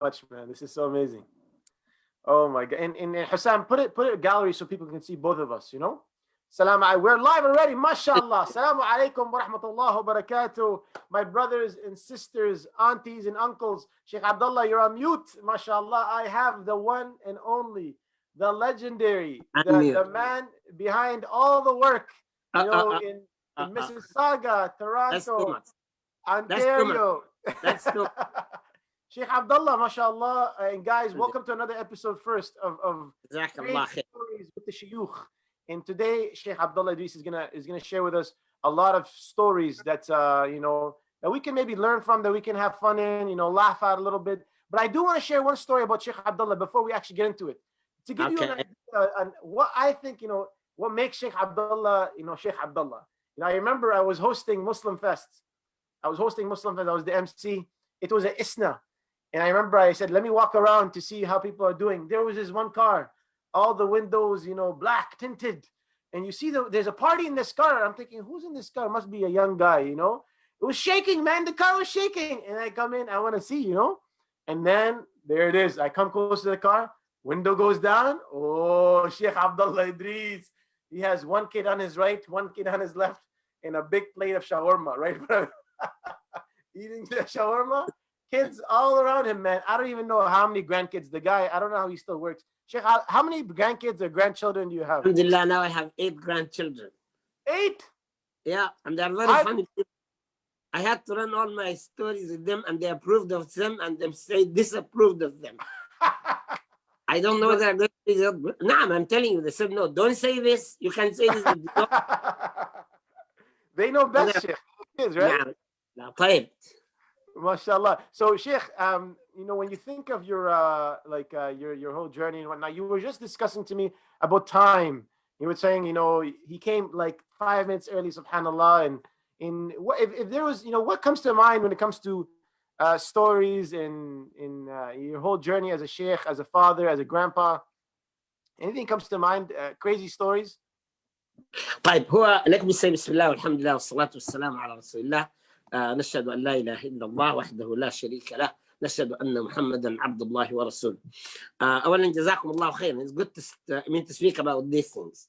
much, man. This is so amazing. Oh my God. And Hassan, put it gallery so people can see both of us, you know? Salam alaikum. We're live already, mashallah. Assalamu alaikum wa rahmatullahi wa barakatuh. My brothers and sisters, aunties and uncles. Shaykh Abdallah, you're on mute, mashallah. I have the one and only, the legendary, the man behind all the work, you know, in Mississauga, Toronto, Ontario. That's too much. Sheikh Abdallah, mashallah. And guys, welcome to another episode first of great stories with the shuyukh. And today, Shaykh Abdallah Idris is gonna share with us a lot of stories that you know, that we can maybe learn from, that we can have fun in, you know, laugh out a little bit. But I do want to share one story about Shaykh Abdallah before we actually get into it, to give you an idea on what I think, you know, what makes Shaykh Abdallah, you know, Shaykh Abdallah. You know, I remember I was hosting Muslim Fest. I was the MC. It was an ISNA. And I remember I said, let me walk around to see how people are doing. There was this one car, all the windows, you know, black tinted. And you see there's a party in this car. I'm thinking, who's in this car? It must be a young guy, you know. It was shaking, man. The car was shaking. And I come in, I want to see, you know. And then there it is. I come close to the car. Window goes down. Oh, Shaykh Abdallah Idris. He has one kid on his right, one kid on his left, and a big plate of shawarma, right? Eating the shawarma. Kids all around him, man. I don't even know how many grandkids. The guy, I don't know how he still works. Sheikh, how many grandkids or grandchildren do you have? Alhamdulillah, now I have 8 grandchildren. 8? Yeah, and they're very funny people. I had to run all my stories with them, and they approved of them, and them say disapproved of them. I don't know whether I'm going to be. No, I'm telling you. They said, no, don't say this. You can say this. They know best, Sheikh. Kids, right? No, play. MashaAllah. So, Sheikh, you know, when you think of your your whole journey and whatnot, you were just discussing to me about time. You were saying, you know, he came like 5 minutes early, subhanallah. And if there was, you know, what comes to mind when it comes to stories in your whole journey as a sheikh, as a father, as a grandpa? Anything comes to mind? Crazy stories? طيب هو لك بسم الله والحمد لله والصلاة والسلام على رسول الله. نشهد أن لا إله إلا الله وحده لا شريك له. نشهد أن محمدا عبد الله ورسوله. أولا جزاكم الله خير. It's good to speak about these things.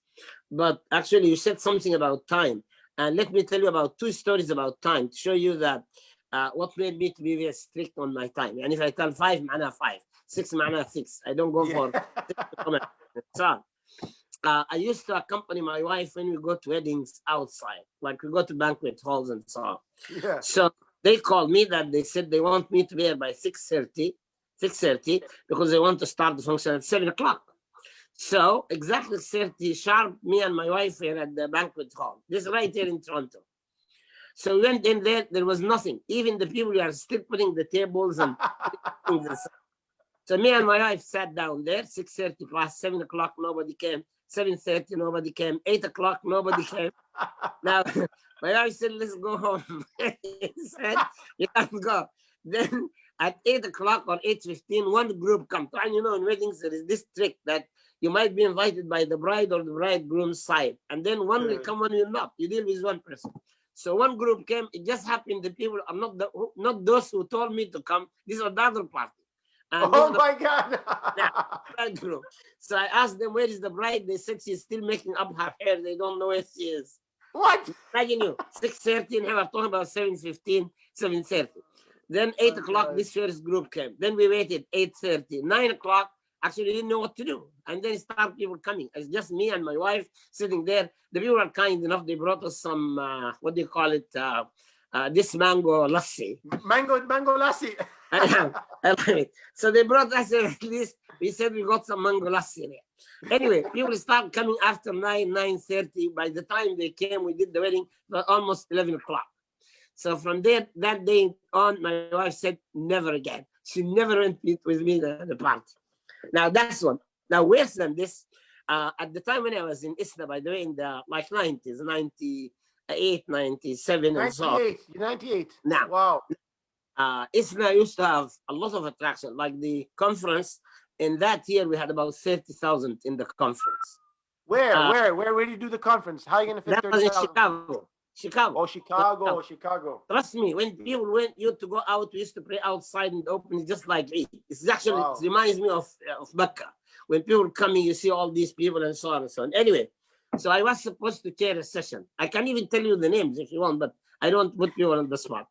But actually you said something about time. And let me tell you about 2 stories about time to show you that what made me to be very strict on my time. And if I tell 5 معناها 5, 6 معناها 6. I don't go for 6. I used to accompany my wife when we go to weddings outside, like we go to banquet halls and so on. Yeah. So they called me that they said they want me to be here by 6:30 because they want to start the function at 7 o'clock. So exactly 6:30 sharp, me and my wife were at the banquet hall. This is right here in Toronto. So we went in there, there was nothing. Even the people are still putting the tables and so me and my wife sat down there, 6:30 plus 7 o'clock, nobody came. 7:30, nobody came. 8 o'clock, nobody came. Now, my wife said, let's go home. He said, you can't go. Then at 8 o'clock or 8:15, one group comes. And you know, in weddings, there is this trick that you might be invited by the bride or the bridegroom's side. And then one will come, one will not. You deal with one person. So one group came. It just happened the people are not those who told me to come. These are the other party. Oh my God. Bridegroom. So I asked them, where is the bride? They said she's still making up her hair. They don't know where she is. What? Imagine you, 6:30, and we're talking about 7:15, 7:30. Then 8 o'clock, this first group came. Then we waited, 8:30, 9 o'clock. Actually, we didn't know what to do. And then start people coming. It's just me and my wife sitting there. The people are kind enough. They brought us some, what do you call it? This mango lassi. Mango lassi. I love it. So they brought us at least. We said we got some mango lassi there. Anyway, people start coming after 9:30. By the time they came, we did the wedding for almost 11 o'clock. So from there, that day on, my wife said, never again. She never went with me to the party. Now that's one. Now worse than this, at the time when I was in ISNA, by the way, in the like 90s, 98, 97, and so on. 98. Now, wow. ISNA used to have a lot of attraction, like the conference. In that year, we had about 30,000 in the conference. Where did you do the conference? How are you going to fit 30,000? That was in Chicago. Chicago. Oh, Chicago, Chicago. Trust me, when people used to go out, we used to pray outside in the open, just like Eid. It's actually, it reminds me of Mecca. When people come in, you see all these people and so on and so on. Anyway, so I was supposed to chair a session. I can't even tell you the names if you want, but I don't put people on the spot.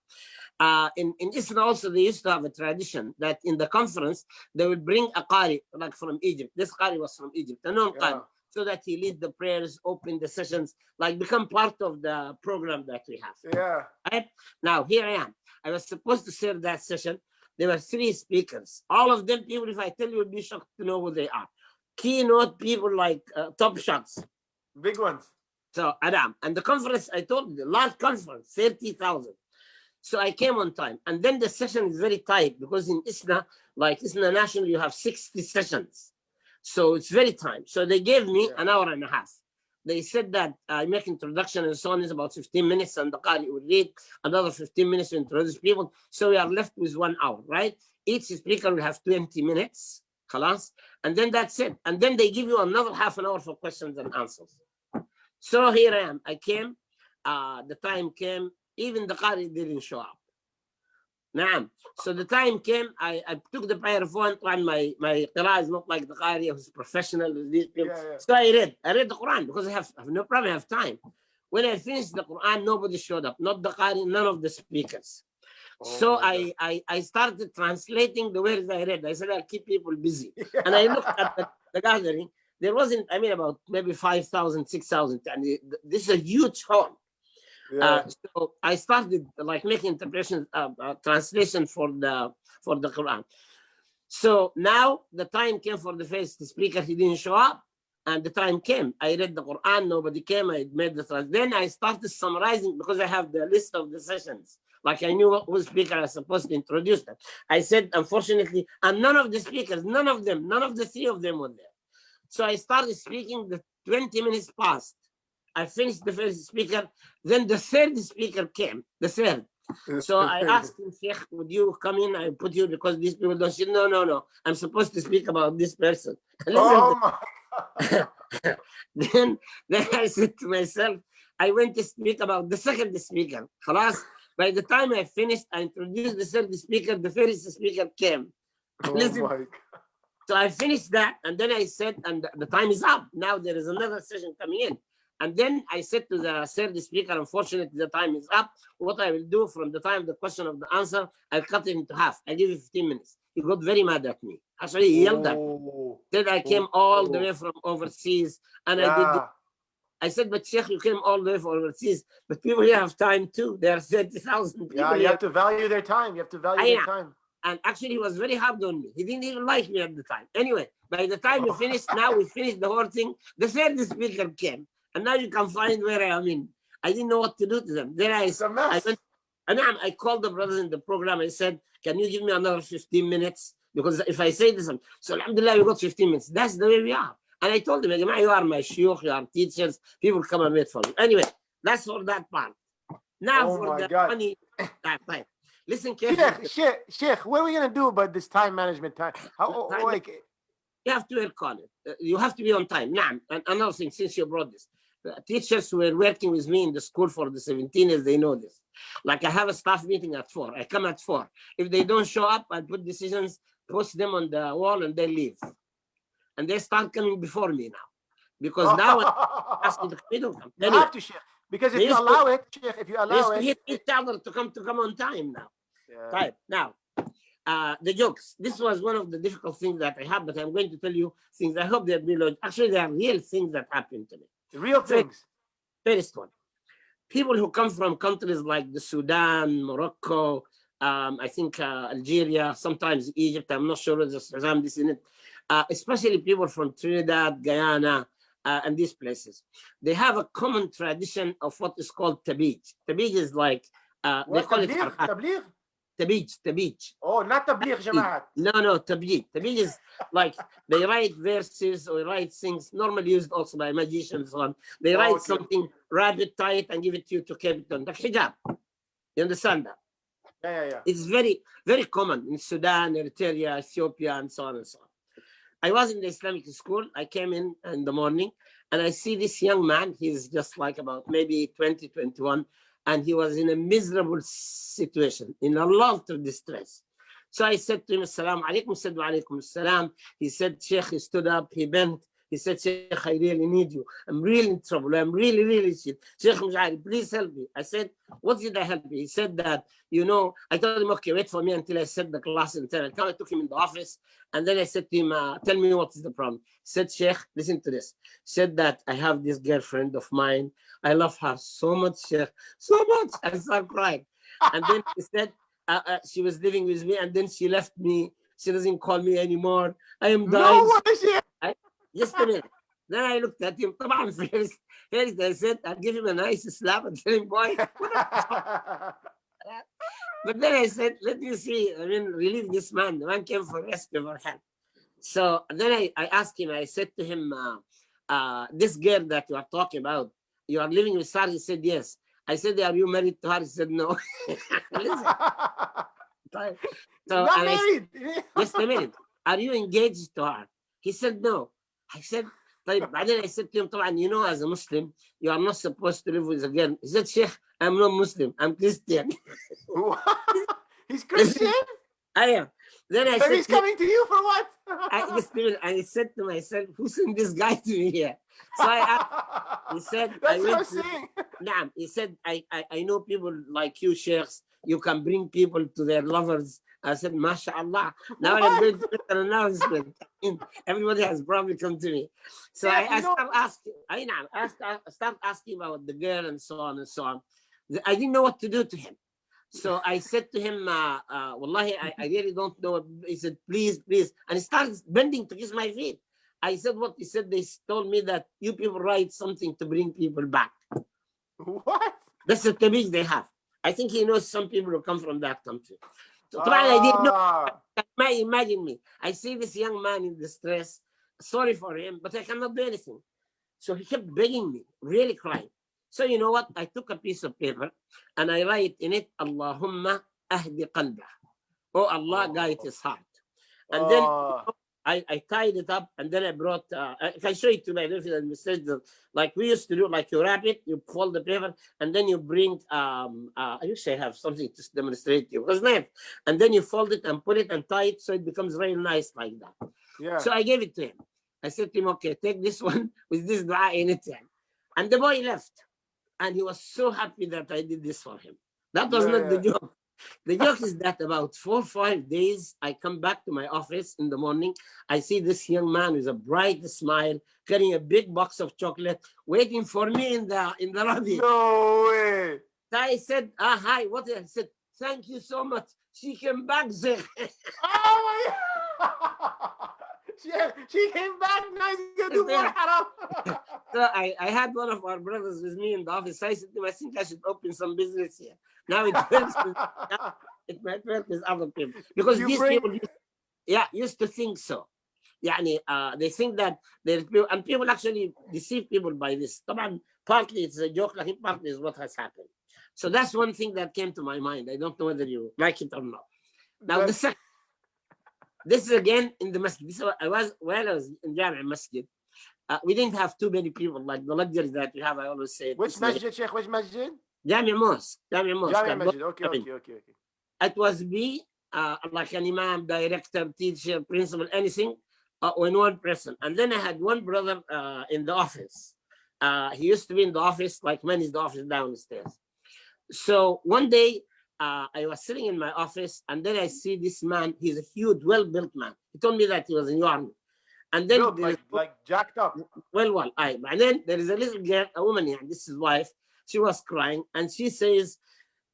In Islam also, they used to have a tradition that in the conference, they would bring a qari, like from Egypt. This qari was from Egypt, a non-qari, so that he lead the prayers, open the sessions, like become part of the program that we have. Yeah. Right? Now, here I am. I was supposed to serve that session. There were 3 speakers. All of them people, if I tell you, would be shocked to know who they are. Keynote people like top shots. Big ones. So, Adam, and the conference, I told you, the large conference, 30,000. So I came on time. And then the session is very tight because in ISNA, like ISNA National, you have 60 sessions. So it's very tight. So they gave me an hour and a half. They said that I make introduction and so on is about 15 minutes and the Qari will read another 15 minutes to introduce people. So we are left with 1 hour, right? Each speaker will have 20 minutes, khalas, and then that's it. And then they give you another half an hour for questions and answers. So here I am. I came, the time came, even the Qari didn't show up. Naam. So the time came, I took the microphone, and my qira'ah is not like the Qari who's professional with these people. So I read the Quran because I have no problem, I have time. When I finished the Quran, nobody showed up, not the Qari, none of the speakers. So I started translating the words I read. I said, I'll keep people busy. And I looked at the gathering. There wasn't, I mean, about maybe 5,000, 6,000. And this is a huge hall. So I started like making interpretation, translation for the Quran. So now the time came for the first speaker. He didn't show up, and the time came. I read the Quran. Nobody came. I made the translation. Then I started summarizing because I have the list of the sessions. Like I knew who speaker I was supposed to introduce them. I said, unfortunately, and none of the speakers, none of the 3 of them were there. So I started speaking. The 20 minutes passed. I finished the first speaker. Then the 3rd speaker came, the 3rd. So I asked him, Shaykh, would you come in? I put you because these people don't say, no. I'm supposed to speak about this person. Oh my. then I said to myself, I went to speak about the 2nd speaker. Khalas. By the time I finished, I introduced the 3rd speaker. The 1st speaker came. Oh my God. So I finished that, and then I said, and the time is up. Now there is another session coming in. And then I said to the 3rd speaker, unfortunately, the time is up. What I will do from the time the question of the answer, I'll cut it into half. I give you 15 minutes. He got very mad at me. Actually, he yelled at me. Then I came all the way from overseas, and I said, but Shaykh, you came all the way from overseas, but people here have time too. There are 30,000 people. Yeah, you have to value their time. You have to value their time. And actually, he was very hard on me. He didn't even like me at the time. Anyway, by the time we finished, now we finished the whole thing, the 3rd speaker came. And now you can find where I am in. I didn't know what to do to them. Then I went, and I called the brothers in the program. I said, can you give me another 15 minutes? Because if I say this, so alhamdulillah, we got 15 minutes. That's the way we are. And I told them, you are my shaykh, you are teachers. People come and wait for me. Anyway, that's for that part. Now for the money. Listen carefully. Shaykh, what are we going to do about this time management time? You have to work on it. You have to be on time. Naam. And another thing, since you brought this, teachers who were working with me in the school for the 17 years, they know this. Like I have a staff meeting at 4. I come at 4. If they don't show up, I put decisions, post them on the wall, and they leave. And they start coming before me now. Because now I'm asking the people to come. You have to, Shaykh. Because if you allow it, Shaykh, if you allow it. Hit each other to come on time now. Right. Now, the jokes. This was one of the difficult things that I have, but I'm going to tell you things. I hope they're real. Actually, they are real things that happened to me. Real things. First one. People who come from countries like the Sudan, Morocco, I think Algeria, sometimes Egypt, I'm not sure whether Sudan is in it, especially people from Trinidad, Guyana, and these places. They have a common tradition of what is called tabij. Tabij is like, they call it tabligh? Tabij. Oh, not tabligh, Jama'at. No, tabij. Tabij is like they write verses or write things normally used also by magicians. They write something, wrap it tight, and give it to you to keep it on. Like hijab. You understand that? Yeah. It's very, very common in Sudan, Eritrea, Ethiopia, and so on and so on. I was in the Islamic school. I came in the morning, and I see this young man. He's just like about maybe 20, 21, and he was in a miserable situation, in a lot of distress. So I said to him, Assalamu alaikum. He said, Wa alaikum assalam. He said, Shaykh, he stood up, he bent. He said, Shaykh, I really need you. I'm really in trouble. I'm really, really shit. Shaykh, please help me. I said, what did I help you? He said that, you know, I told him, okay, wait for me until I set the class in 10. I took him in the office. And then I said to him, tell me what is the problem. He said, Shaykh, listen to this. He said that I have this girlfriend of mine. I love her so much, Shaykh, so much. I started crying. And then he said, she was living with me, and then she left me. She doesn't call me anymore. I am dying. No, just a minute. Then I looked at him. First, I said, I'll give him a nice slap and tell him, boy. But then I said, let me see. I mean, relieve this man. The man came for rescue for help. So then I asked him, I said to him, this girl that you are talking about, you are living with her? He said, yes. I said, are you married to her? He said, no. Listen. So, not married. Just a minute. Are you engaged to her? He said, no. I said, بعدين I said to him, طبعا, you know, as a Muslim, you are not supposed to live with a girl. He said, Sheikh, I'm not Muslim. I'm Christian. He's Christian? I am. Then I so said, he's coming to you for what? I said to myself, who sent this guy to me here? So I asked, he said, that's what I'm saying. He said, I know people like you, Sheikhs. You can bring people to their lovers. I said, MashaAllah. Now I'm going to make an announcement. Everybody has probably come to me. So I started asking about the girl and so on and so on. I didn't know what to do to him. So I said to him, Wallahi, I really don't know. He said, please, please. And he started bending to kiss my feet. I said, what? He said, they told me that you people write something to bring people back. What? That's the tabig they have. I think he knows some people who come from that country. So I didn't know. Imagine me. I see this young man in distress. Sorry for him, but I cannot do anything. So he kept begging me, really crying. So you know what? I took a piece of paper and I write in it, Allahumma ahdi qalbah. Oh Allah, guide his heart. And then I tied it up, and then I brought, I can show it to my administrator, like we used to do, like you wrap it, you fold the paper, and then you bring, I wish I have something to demonstrate to you, because knife, and then you fold it and put it and tie it so it becomes very nice like that. Yeah. So I gave it to him. I said to him, okay, take this one with this dua in it. And the boy left. And he was so happy that I did this for him. That was not the joke. The joke is that about 4 or 5 days, I come back to my office in the morning. I see this young man with a bright smile, carrying a big box of chocolate, waiting for me in the lobby. No way. So I said, hi, what? I said, thank you so much. She came back there. Oh my God. She came back. Now she's going to do more haram. So I had one of our brothers with me in the office. I said to him, I think I should open some business here. Now it works. It might work with other people. Because these people used to think so. They think that there's people, and people actually deceive people by this. Partly it's a joke, like partly is what has happened. So that's one thing that came to my mind. I don't know whether you like it or not. Now the second, this is again in the masjid. While I was in Jami'a Masjid, we didn't have too many people like the luxury that we have. I always say. Which masjid, Sheikh? Which masjid? Jami'a Mosque. Jami'a Masjid. Okay. It was me, like an imam, director, teacher, principal, anything, in one person. And then I had one brother in the office. He used to be in the office, like mine is the office downstairs. So one day, I was sitting in my office, and then I see this man. He's a huge, well-built man. He told me that he was in your army. And then like jacked up. And then there is a little girl, a woman here, this is his wife. She was crying, and she says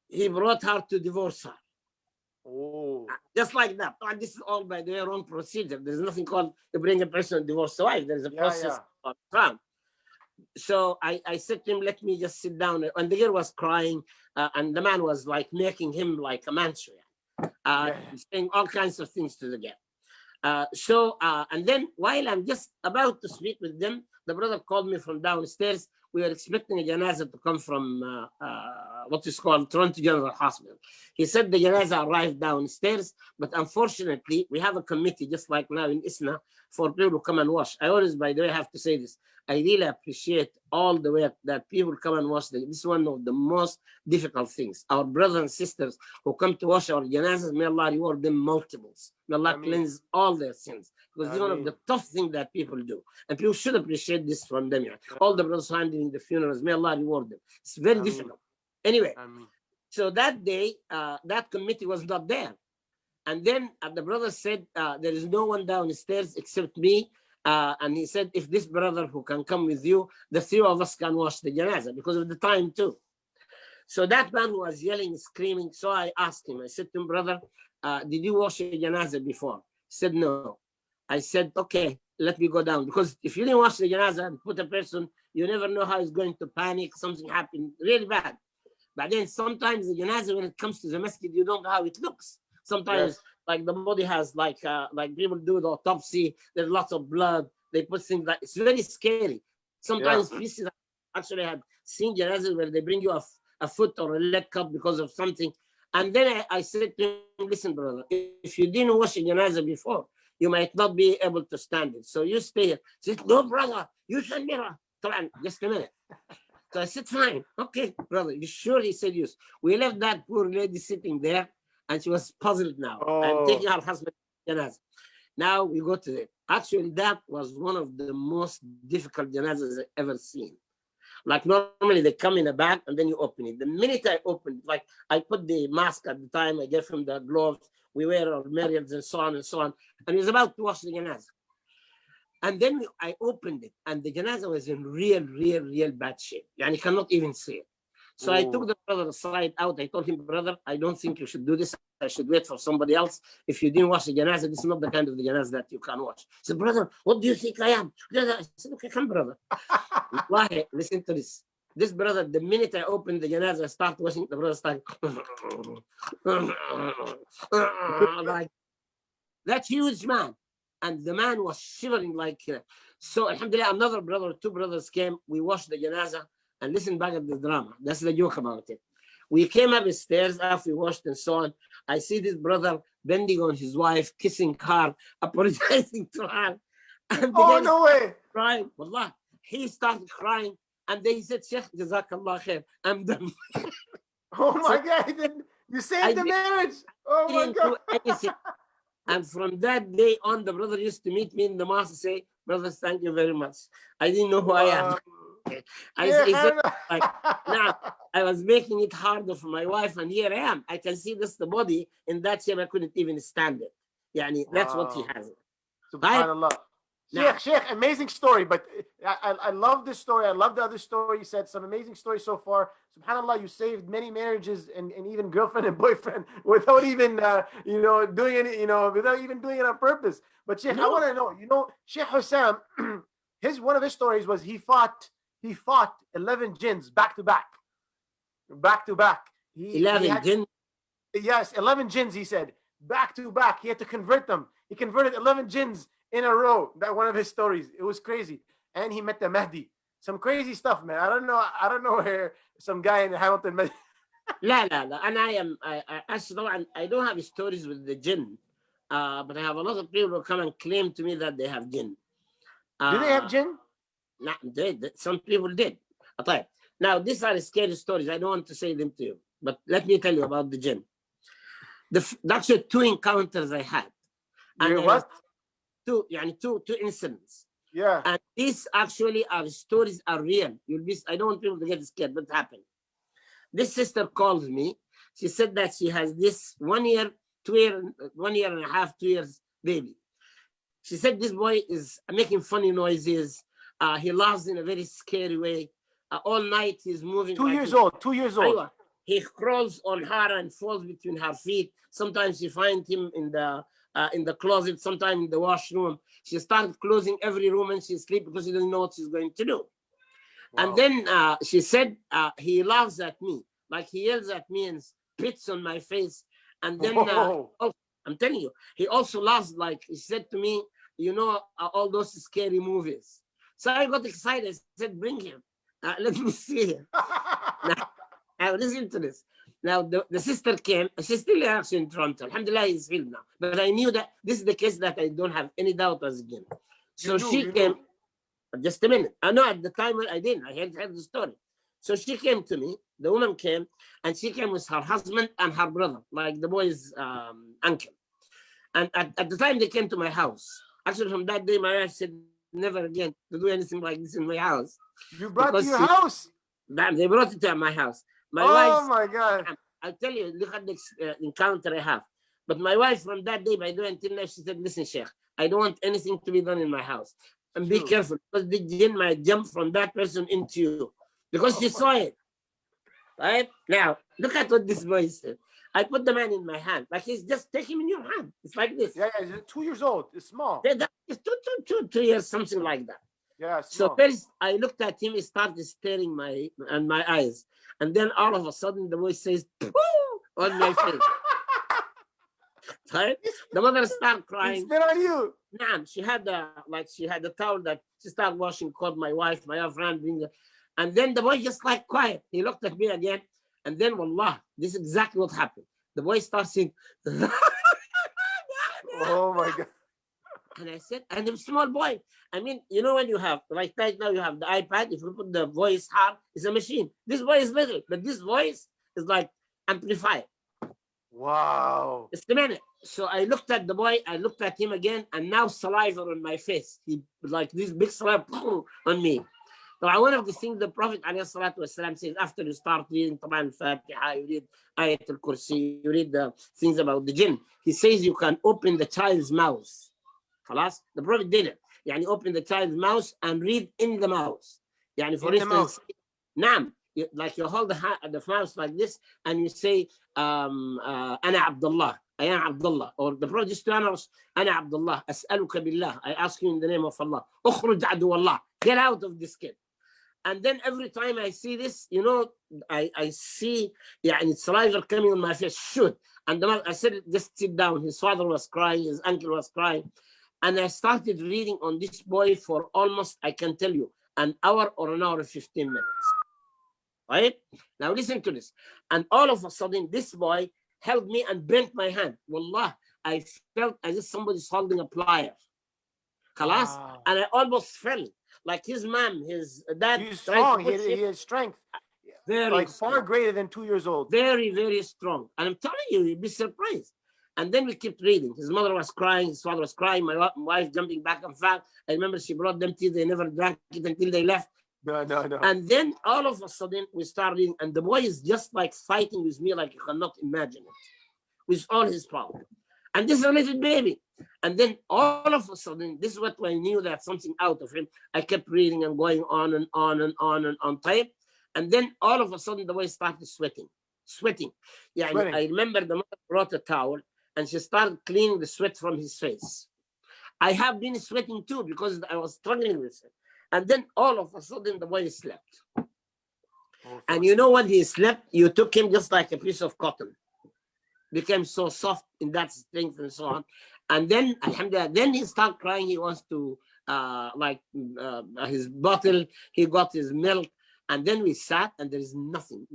he brought her to divorce her. Oh. Just like that. And this is all by the way wrong procedure. There's nothing called to bring a person to divorce the wife. There's a process. So I said to him, let me just sit down. And the girl was crying, and the man was like making him like a mantra, saying all kinds of things to the girl. And then while I'm just about to speak with them, the brother called me from downstairs. we were expecting a janazah to come from what is called Toronto General Hospital. He said the janazah arrived downstairs, but unfortunately, we have a committee, just like now in ISNA, for people to come and wash. I always, by the way, have to say this. I really appreciate all the work that people come and wash. This is one of the most difficult things. Our brothers and sisters who come to wash our janazahs, may Allah reward them multiples. May Allah cleanse all their sins. Because it's one of the tough things that people do. And people should appreciate this from them. All the brothers handling the funerals, may Allah reward them. It's very difficult. Anyway, so that day, that committee was not there. And then the brother said, there is no one downstairs except me. And he said, if this brother who can come with you, the three of us can wash the janazah because of the time too. So that man who was yelling, screaming, so I asked him, I said to him, brother, did you wash a janazah before? He said, no. I said, okay, let me go down. Because if you didn't wash the janazah and put a person, you never know how he's going to panic, something happened really bad. But then sometimes the janazah, when it comes to the masjid, you don't know how it looks. Sometimes, like the body has like people do the autopsy, there's lots of blood, they put things like, it's very scary. Sometimes pieces, actually I had seen janazah where they bring you a foot or a leg cut because of something. And then I said to him, listen, brother, if you didn't wash a janazah before, you might not be able to stand it. So you stay here. He said, no, brother, you should mirror. Just a minute. So I said, fine. Okay, brother, you sure? He said, yes. We left that poor lady sitting there, and she was puzzled now. I'm taking her husband janazah. Now we go to it. Actually, that was one of the most difficult janazahs I've ever seen. Like normally they come in a bag and then you open it. The minute I opened, like I put the mask at the time, I gave him the gloves, we wear our mirrors and so on and so on. And he was about to wash the janazah. And then I opened it and the janazah was in real bad shape. And you cannot even see it. So I took the brother aside out. I told him, brother, I don't think you should do this. I should wait for somebody else. If you didn't wash the janazah, this is not the kind of the janazah that you can wash. He said, brother, what do you think I am? I said, okay, come, brother. Wallahi, listen to this. This brother, the minute I opened the janazah, I started washing, the brother started like that huge man. And the man was shivering like, so alhamdulillah, another brother, two brothers came, we washed the janazah. And listen back at the drama. That's the joke about it. We came up the stairs after we washed and so on. I see this brother bending on his wife, kissing her, apologizing to her. And no way. Crying. Wallah. He started crying. And then he said, Shaykh, Jazakallah khair. I'm done. Oh my God. You saved the marriage. Oh my God. And from that day on, the brother used to meet me in the mosque and say, brothers, thank you very much. I didn't know who I am. I said, like, now I was making it harder for my wife, and here I am. I can see this the body in that shape. I couldn't even stand it. Yani, that's what he has. Subhanallah. Shaykh, amazing story. But I love this story. I love the other story you said. Some amazing stories so far. Subhanallah, you saved many marriages and even girlfriend and boyfriend without even doing any, without even doing it on purpose. But Shaykh, I want to know, Shaykh Hussam, one of his stories was he fought 11 jinns back to back. 11 jinns? Yes, 11 jinns, he said, back to back. He had to convert them. He converted 11 jinns in a row. That one of his stories. It was crazy. And he met the Mahdi. Some crazy stuff, man. I don't know where some guy in Hamilton. La. And I don't have stories with the jinn. But I have a lot of people who come and claim to me that they have jinn. Do they have jinn? No, some people did. Now, these are scary stories. I don't want to say them to you. But let me tell you about the jinn. That's two encounters I had. And what? Two incidents. Yeah. And these actually stories are real. I don't want people to get scared, but it happened. This sister called me. She said that she has this 1 year, 1 year and a half, 2 years baby. She said this boy is making funny noises. He laughs in a very scary way. All night he's moving. 2 years old. 2 years old. He crawls on her and falls between her feet. Sometimes she finds him in the closet, sometimes in the washroom. She started closing every room and she sleeps because she doesn't know what she's going to do. Wow. And then she said he laughs at me, like he yells at me and spits on my face. And then I'm telling you, he also laughs, like he said to me, all those scary movies. So I got excited. I said, bring him. Let me see here. Now, listen to this. Now, the sister came. She's still actually in Toronto. Alhamdulillah, he's healed now. But I knew that this is the case that I don't have any doubt was again. So she came. Just a minute. I know at the time I didn't. I had heard the story. So she came to me. The woman came, and she came with her husband and her brother, like the boy's uncle. And at the time they came to my house. Actually, from that day, my wife said, never again to do anything like this in my house. You brought to your house? They brought it to my house. My wife, my God. I'll tell you, look at the encounter I have. But my wife, from that day, by the way, until now, she said, listen, Shaykh, I don't want anything to be done in my house. And be careful, because the jinn might jump from that person into you. Because she saw it. Right? Now, look at what this boy said. I put the man in my hand. Like he's just take him in your hand. It's like this. Yeah, he's 2 years old. It's small. It's two years, something like that. Yeah, so first I looked at him, he started staring my eyes. And then all of a sudden the boy says, poo, on my face. Right? The mother started crying. He spit on you. Nah, she had a towel that she started washing, called my wife ran, and then the boy just like quiet. He looked at me again. And then, wallah, this is exactly what happened. The boy starts saying, oh my God. And I said, and the small boy, I mean, you know, when you have, like right now you have the iPad, if you put the voice hard, it's a machine. This boy is little, but this voice is like amplified. Wow. It's the minute. So I looked at the boy, I looked at him again, and now saliva on my face. He like this big saliva on me. So one of the things the Prophet ﷺ says after you start reading الفاتحة, you read Ayat al-Kursi, you read the things about the jinn, he says you can open the child's mouth. خلاص? The Prophet did it. يعني open the child's mouth and read in the mouth. يعني for instance, نعم, like you hold the mouth like this and you say أنا Abdallah, I am Abdallah. Or the Prophet used to announce أنا Abdallah, أسألك بالله, I ask you in the name of Allah. أخرج عدو الله, get out of this kid. And then every time I see this, you know, I see يعني saliva coming on my face, shoot. And the mother, I said, just sit down. His father was crying, his uncle was crying. And I started reading on this boy for almost, I can tell you, an hour or an hour and 15 minutes. Right? Now listen to this. And all of a sudden, this boy held me and bent my hand. Wallah, I felt as if somebody's holding a plier. Khalas? Wow. And I almost fell. Like his mom, his dad. He's strong. He has strength. Very like strong. Far greater than 2 years old. Very, very strong. And I'm telling you, you'd be surprised. And then we kept reading. His mother was crying. His father was crying. My wife jumping back and forth. I remember she brought them tea. They never drank it until they left. No. And then all of a sudden we started reading. And the boy is just like fighting with me like you cannot imagine it. With all his power. And this is a little baby. And then all of a sudden, this is what I knew that something out of him. I kept reading and going on and on and on and on type. And then all of a sudden, the boy started sweating. Yeah, I remember the mother brought a towel and she started cleaning the sweat from his face. I have been sweating too because I was struggling with it. And then all of a sudden, the boy slept. And you know when he slept, you took him just like a piece of cotton. Became so soft in that strength and so on. And then, alhamdulillah, then he started crying. He wants to, his bottle, he got his milk. And then we sat and there is nothing.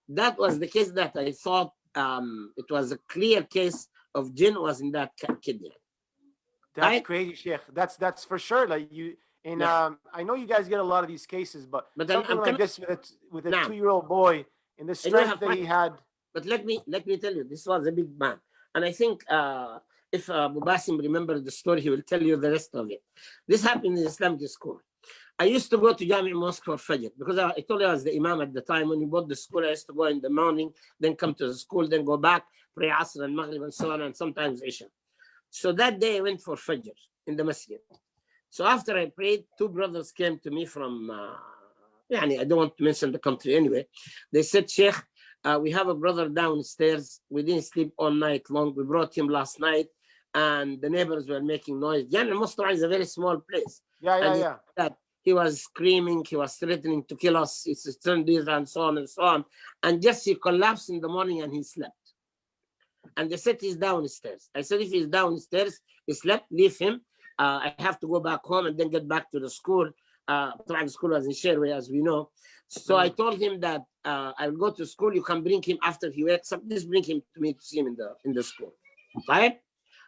That was the case that I thought it was a clear case of jinn was in that kid. That's right? Crazy, Shaykh. That's for sure. Like you, and yeah. I know you guys get a lot of these cases, but something like this with a 2-year-old boy and the strength that he had. But let me tell you, this was a big man. And I think if Abu Basim remembers the story, he will tell you the rest of it. This happened in Islamic school. I used to go to Jami'a Mosque for Fajr because I told you I was the Imam at the time. When we bought the school, I used to go in the morning, then come to the school, then go back, pray Asr and Maghrib and so on, and sometimes Isha. So that day I went for Fajr in the masjid. So after I prayed, 2 brothers came to me from, I don't want to mention the country anyway. They said, Shaykh, we have a brother downstairs. We didn't sleep all night long. We brought him last night and the neighbors were making noise. Jami'a Mosque is a very small place. Yeah. He was screaming. He was threatening to kill us. It's turned this and so on and so on. And just he collapsed in the morning and he slept. And they said he's downstairs. I said, if he's downstairs, he slept, leave him. I have to go back home and then get back to the school. the school was in Sherway, as we know. So I told him that I'll go to school. You can bring him after he wakes up. Just bring him to me to see him in the school. Right?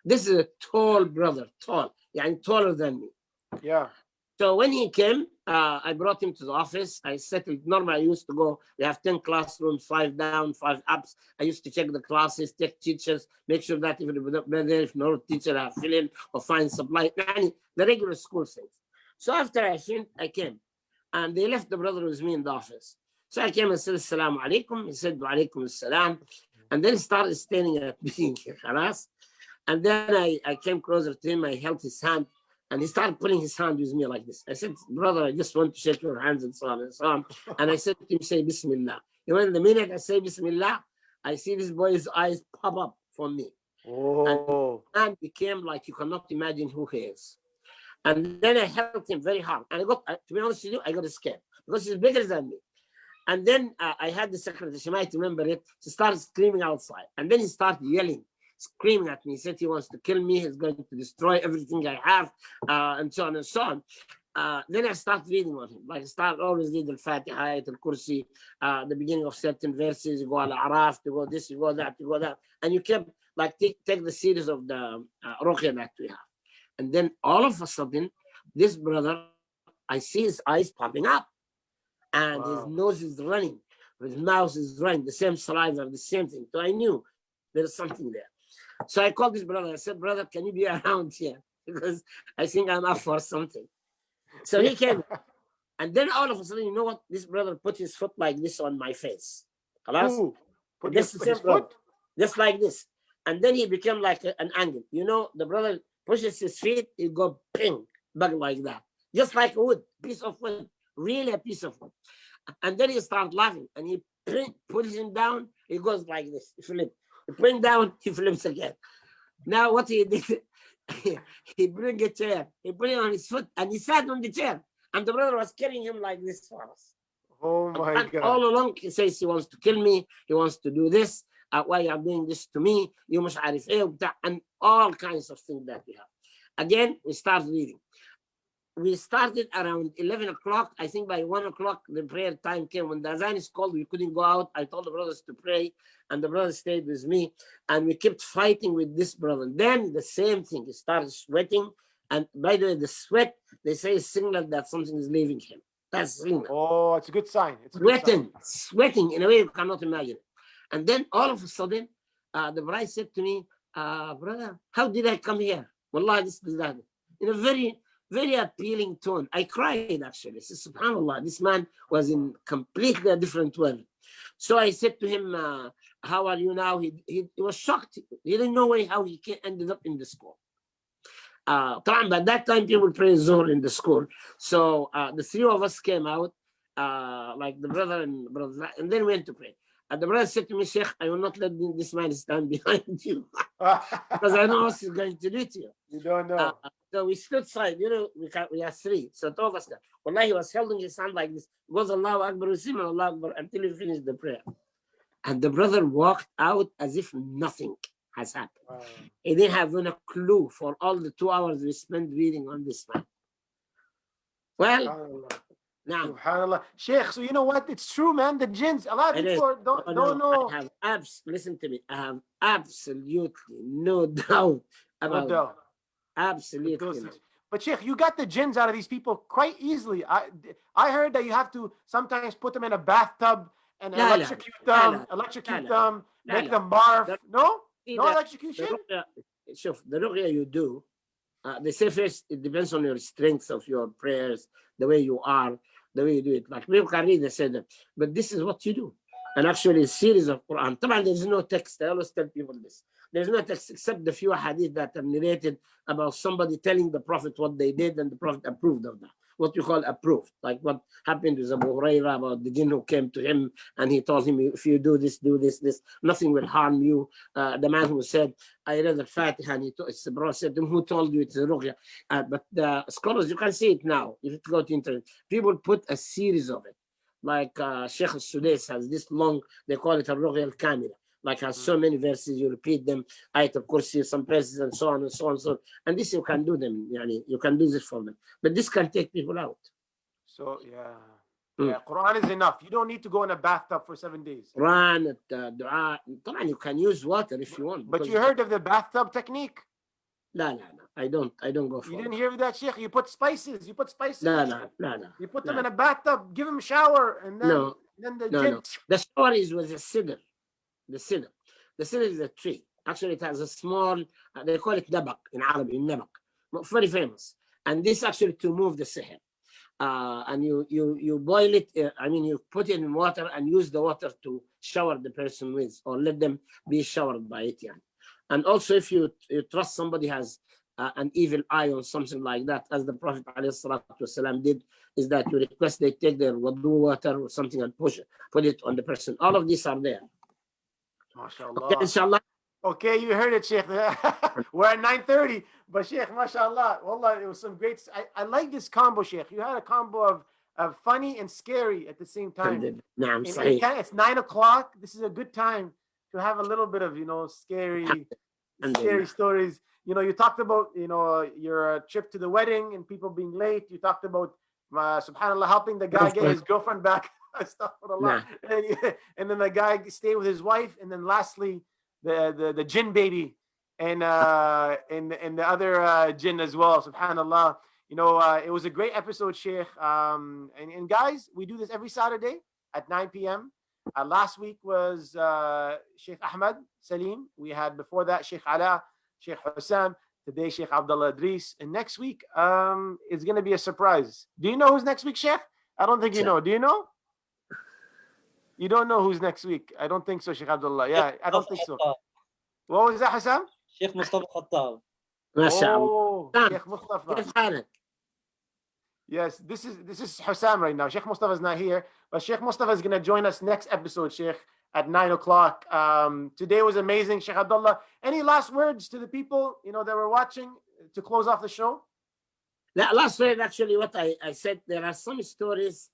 This is a tall brother, tall, taller than me. Yeah. So when he came, I brought him to the office. I settled. Normally, I used to go. We have 10 classrooms, 5 down, 5 ups. I used to check the classes, check teachers, make sure that if no teacher, I fill in or find supply. The regular school things. So after I finished, I came. And they left the brother with me in the office. So I came and said, Assalamu alaikum. He said, Wa alaikum assalam. And then he started staring at me. And then I came closer to him. I held his hand. And he started putting his hand with me like this. I said, brother, I just want to shake your hands and so on and so on. And I said to him, say Bismillah. The minute I say Bismillah, I see this boy's eyes pop up for me. Oh. And became like you cannot imagine who he is. And then I helped him very hard. And I got, to be honest with you, I got scared because he's bigger than me. And then I had the secretary, she might remember it. She started screaming outside. And then he started yelling, screaming at me. He said he wants to kill me. He's going to destroy everything I have, and so on and so on. Then I started reading on him. Like I started always reading Al-Fatiha, Al-Kursi, the beginning of certain verses. You go Al-Araf, you go this, you go that, you go that. And you kept, like, take the series of the Ruqya that we have. And then all of a sudden, this brother, I see his eyes popping up. And his nose is running. His mouth is running. The same saliva, the same thing. So I knew there's something there. So I called this brother. I said, brother, can you be around here? Because I think I'm up for something. So he came. And then all of a sudden, you know what? This brother put his foot like this on my face. Ooh, put his foot? Just like this. And then he became like an angle. You know, the brother pushes his feet, he go ping, back like that. Just like a wood, piece of wood. Really a piece of wood. And then he started laughing. And he puts him down, he goes like this. He flips. He put him down, he flips again. Now what he did, he bring a chair, he put it on his foot, and he sat on the chair. And the brother was carrying him like this for us. Oh my God. All along, he says he wants to kill me, he wants to do this, why you are doing this to me, you must arif, and all kinds of things that we have. Again, we start reading. We started around 11 o'clock. I think by 1 o'clock, the prayer time came. When the azan is called, we couldn't go out. I told the brothers to pray, and the brothers stayed with me. And we kept fighting with this brother. Then the same thing, he started sweating. And by the way, the sweat, they say is signal that something is leaving him. That's signal. Oh, it's a good sign. It's sweating in a way you cannot imagine. And then all of a sudden, the bride said to me, brother, how did I come here? Wallah, this is that. In a very appealing tone. I cried actually. I said, SubhanAllah, this man was in completely a different world. So I said to him, how are you now? He was shocked. He didn't know how he ended up in the school. But at that time, people pray Zuhr in the school. So the three of us came out, like the brother and then we went to pray. And the brother said to me, Shaykh, I will not let this man stand behind you because I know what he's going to do to you. You don't know. So we stood side, we are three. So two of us, Wallah, he was holding his hand like this. He goes, Allahu Akbar, Allah Akbar, until he finished the prayer. And the brother walked out as if nothing has happened. Wow. He didn't have a clue for all the 2 hours we spent reading on this man. Well, now, SubhanAllah. Sheikh, so you know what? It's true, man. The jinns, a lot of people don't know. Listen to me. I have absolutely no doubt about it. Absolutely. But Shaykh, you got the jinns out of these people quite easily. I heard that you have to sometimes put them in a bathtub and electrocute them, make them barf. No electrocution? The ruqya you do, they say first, it depends on your strength of your prayers, the way you are, the way you do it. Like people can read, they say that, but this is what you do. And actually a series of Quran. There's no text. I always tell people this. There's no text except the few hadith that are narrated about somebody telling the Prophet what they did and the Prophet approved of that. What you call approved. Like what happened with Abu Hurairah about the jinn who came to him and he told him, if you do this, nothing will harm you. The man who said, I read the Fatiha, and the Prophet said to him, who told you it's a ruqya? But the scholars, you can see it now. If you go to internet, people put a series of it. Like Shaykh al-Sudais has this long, they call it a ruqya al-kamila. Like has so many verses, you repeat them, ayat al-kursi, some verses, and so on and so on and so on. And this you can do them, you can do this for them. But this can take people out. So yeah, Quran is enough. You don't need to go in a bathtub for 7 days. Quran, dua. You can use water if you want. But you heard of the bathtub technique? No. I don't go for it. You didn't hear of that, Shaykh? You put spices. No. You put them in a bathtub, give them a shower, and then the jinn. The shower is with the cedar. The cedar is a tree. Actually, it has a small, they call it nabak in Arabic, nabak. Very famous. And this actually to move the sihr. And you boil it, you put it in water and use the water to shower the person with, or let them be showered by it. Yeah. And also if you trust somebody has an evil eye or something like that, as the Prophet ﷺ did, is that you request they take their wudu water or something and put it on the person. All of these are there. MashaAllah. Okay, inshallah. Okay, you heard it, Shaykh. We're at 9:30, but Shaykh, mashallah, wallah, it was some great. I like this combo, Shaykh. You had a combo of funny and scary at the same time. It's 9 o'clock. This is a good time to have a little bit of, scary stories. You talked about, your trip to the wedding and people being late. You talked about, subhanallah, helping the guy get his girlfriend back. Astaghfirullah. And then the guy stayed with his wife. And then lastly, the jinn baby and the other jinn as well. Subhanallah. It was a great episode, Shaykh. And guys, we do this every Saturday at 9 p.m. Last week was Shaykh Ahmed Salim. We had before that Shaykh Ala, Shaykh Hussam. Today, Shaykh Abdallah Idris. And next week, it's going to be a surprise. Do you know who's next week, Shaykh? I don't think you know. Do you know? You don't know who's next week. I don't think so, Shaykh Abdullah. Yeah, I don't think so. What was that, Hussam? Shaykh Mustafa Khattab. Oh, Shaykh Mustafa. Yes, this is Hussam right now. Shaykh Mustafa is not here, but Shaykh Mustafa is going to join us next episode, Shaykh, at 9 o'clock. Today was amazing, Shaykh Abdullah. Any last words to the people, that were watching to close off the show? That last word, actually, what I said, there are some stories.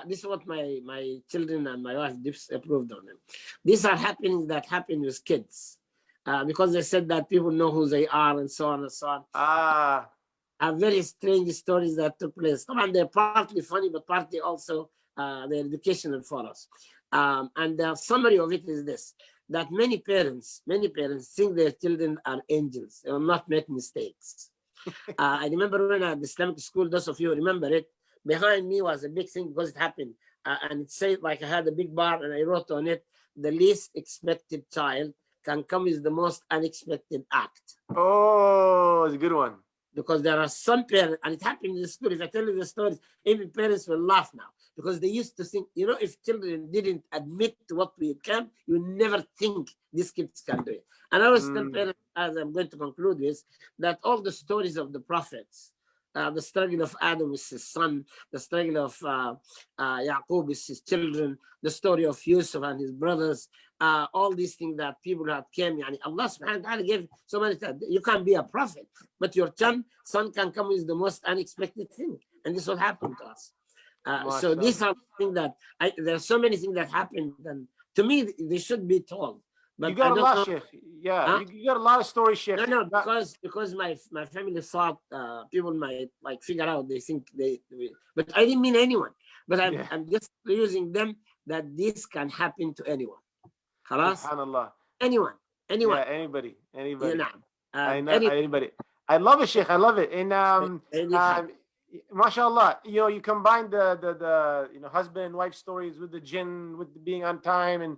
This is what my children and my wife approved on them. These are happenings that happen with kids because they said that people know who they are and so on and so on. Are very strange stories that took place. They're partly funny, but partly also they're educational for us. And the summary of it is this, that many parents think their children are angels. They will not make mistakes. I remember when at the Islamic school, those of you remember it, behind me was a big thing because it happened. And it said, like I had a big bar and I wrote on it, the least expected child can come with the most unexpected act. Oh, it's a good one. Because there are some parents, and it happened in the school. If I tell you the stories, even parents will laugh now. Because they used to think, if children didn't admit to what we can, you never think these kids can do it. And I always tell parents, as I'm going to conclude with, that all the stories of the prophets, the struggle of Adam with his son, the struggle of Yaqub with his children, the story of Yusuf and his brothers, all these things that people had came, Allah subhanahu wa ta'ala gave so many times. You can be a prophet, but your son can come with the most unexpected thing. And this is what happened to us. So these are things that, there are so many things that happened, and to me, they should be told. But you got a lot, Shaykh. Yeah, huh? You got a lot of stories, Shaykh. No, because my family thought people might figure out. They think they but I didn't mean anyone. But I'm just using them that this can happen to anyone. Khalas? Subhanallah. Anyone. Yeah, anybody. Yeah, anybody. I love it, Shaykh. I love it. And mashallah, you combine the husband and wife stories with the jinn, with being on time, and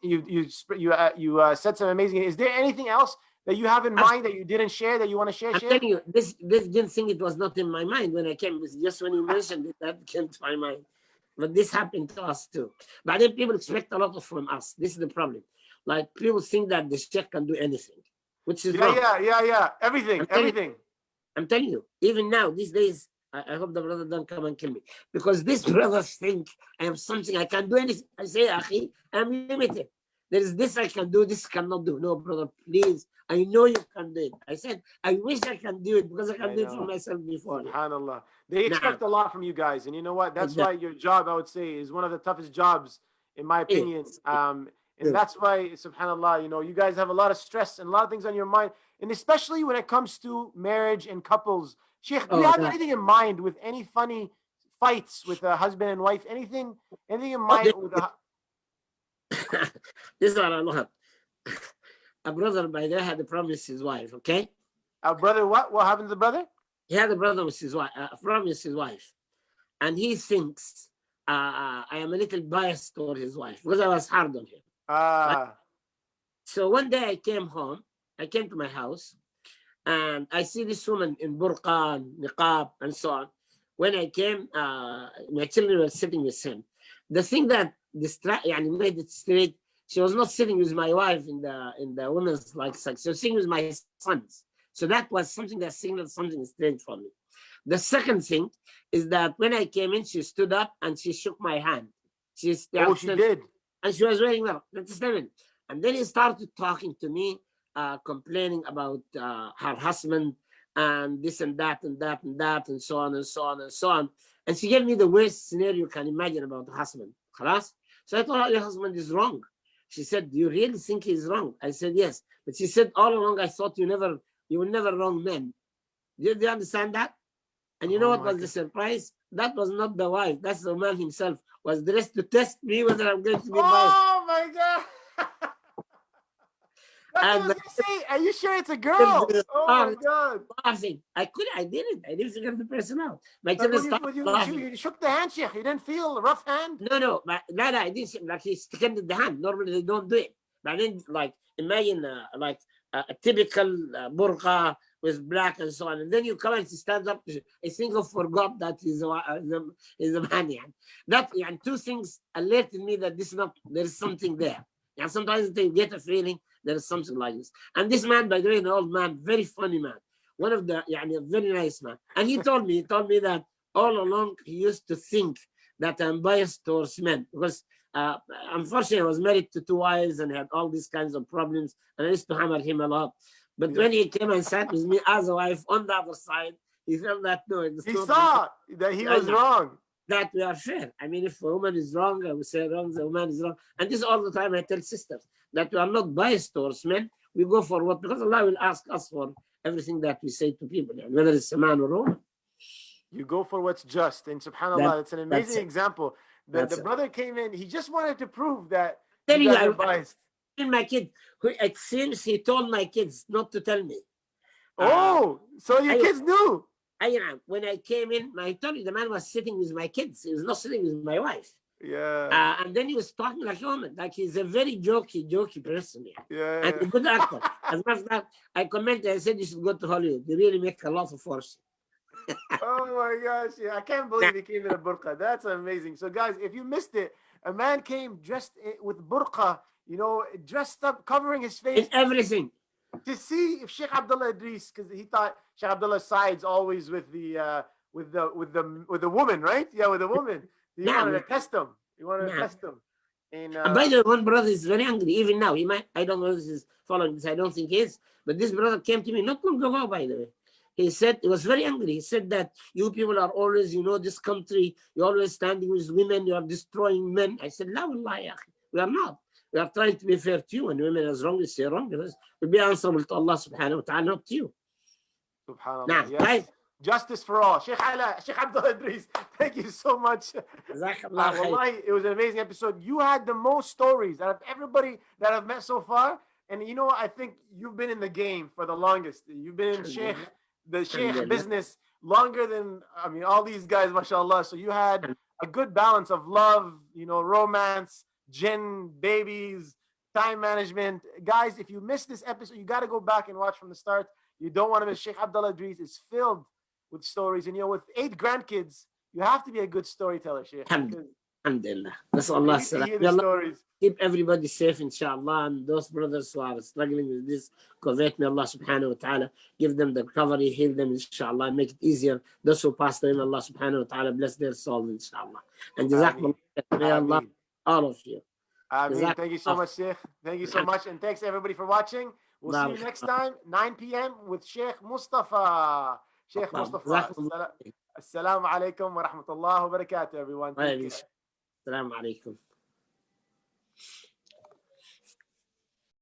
you said some amazing. Is there anything else that you have in mind that you didn't share that you want to share? I'm telling you, this jinn thing, it was not in my mind when I came. It was just when you mentioned it that came to my mind. But this happened to us too. But then people expect a lot from us. This is the problem. Like people think that the Shaykh can do anything, which is wrong. Yeah. Everything. I'm telling you, even now, these days, I hope the brother don't come and kill me. Because these brothers think I am something, I can do anything. I say, Akhi, I'm limited. There is this I can do, this cannot do. No, brother, please. I know you can do it. I said, I wish I can do it because I can do it for myself before. SubhanAllah. They expect a lot from you guys. And you know what? That's why your job, I would say, is one of the toughest jobs, in my opinion. And that's why, subhanAllah, you guys have a lot of stress and a lot of things on your mind. And especially when it comes to marriage and couples. Shaykh, do you have anything in mind with any funny fights with a husband and wife? Anything in mind with a... This is what I love. A brother by there had to promise his wife, okay? A brother, what happened to the brother? He had a brother with his wife, promised his wife. And he thinks I am a little biased toward his wife because I was hard on him. Right? So one day I came to my house, and I see this woman in burqa, niqab, and so on. When I came, my children were sitting with him. The thing that made it straight, she was not sitting with my wife in the women's like sex. She was sitting with my sons. So that was something that signaled something strange for me. The second thing is that when I came in, she stood up and she shook my hand. She did. And she was wearing that. And then he started talking to me, complaining about her husband and this and that and that and that and so on and so on and so on. And she gave me the worst scenario you can imagine about the husband. So I told her, your husband is wrong. She said, do you really think he's wrong? I said, yes. But she said, all along, I thought you will never wrong men. Do you understand that? And you know what was the surprise? That was not the wife. That's the man himself was dressed to test me whether I'm going to be biased. Oh my God. That's what I was going to say. Are you sure it's a girl? Oh my God. Laughing. I didn't figure the person out. My you shook the hand, Shaykh. You didn't feel a rough hand? No, I didn't. Like he extended the hand. Normally they don't do it. But I didn't imagine a typical burqa with black and so on. And then you come and he stands up. I think I forgot that he's a man. That two things alerted me that there is something there. And sometimes they get a feeling there is something like this. And this man, by the way, an old man, very funny man. One of the, a very nice man. And he told me that all along he used to think that I'm biased towards men because unfortunately I was married to 2 wives and had all these kinds of problems. And I used to hammer him a lot. But when he came and sat with me as a wife on the other side, he felt that he saw that he was wrong. That we are fair. I mean, if a woman is wrong, I would say wrong, the woman is wrong. And this all the time I tell sisters that we are not biased towards men. We go for what, because Allah will ask us for everything that we say to people, whether it's a man or a woman. You go for what's just. And subhanAllah, it's an amazing example. The brother came in, he just wanted to prove that you guys are biased. My kid, it seems he told my kids not to tell me. So your kids knew. When I came in, I told you the man was sitting with my kids. He was not sitting with my wife. Yeah. And then he was talking like a woman. Like he's a very jokey person. Yeah. And a good actor. As a matter of fact, I commented, I said you should go to Hollywood. You really make a lot of force. Oh my gosh. Yeah, I can't believe he came in a burqa. That's amazing. So guys, if you missed it, a man came dressed with burqa, dressed up, covering his face. In everything. To see if Shaykh Abdallah Idris, because he thought Shaykh Abdallah sides always with the woman, right? Yeah, with the woman. He wanted to test him. And by the way, one brother is very angry even now. I don't know if this is following this. I don't think he is. But this brother came to me not long ago, by the way. He said, he was very angry. He said that you people are always, this country, you're always standing with women, you are destroying men. I said, la wallahi, we are not. We are trying to be fair to you. When women is wrong, we say wrong. We'll be answerable to Allah subhanahu wa ta'ala, not to you. SubhanAllah. Yes. Right. Justice for all. Sheikh Abdullah Idris, thank you so much. Wallahi, it was an amazing episode. You had the most stories out of everybody that I've met so far. And I think you've been in the game for the longest. You've been in the Shaykh business longer than, all these guys, mashallah. So you had a good balance of love, romance, jinn, babies, time management. Guys, if you missed this episode, you got to go back and watch from the start. You don't want to miss. Shaykh Abdallah Idris is filled with stories. And with 8 grandkids, you have to be a good storyteller, Shaykh. Alhamdulillah. That's Allah. Keep everybody safe, inshallah. And those brothers who are struggling with this COVID, may Allah subhanahu wa ta'ala give them the recovery, heal them, inshallah, make it easier. Those who passed away, Allah subhanahu wa ta'ala bless their souls, inshallah. And jazakumullah, may Allah, all of you. Thank you so much, Shaykh. Thank you so much. And thanks everybody for watching. We'll see you next time, 9 p.m. with Shaykh Mustafa. Shaykh Mustafa. Assalamu alaikum wa rahmatullahi wa barakatuh, everyone. Assalamu alaikum.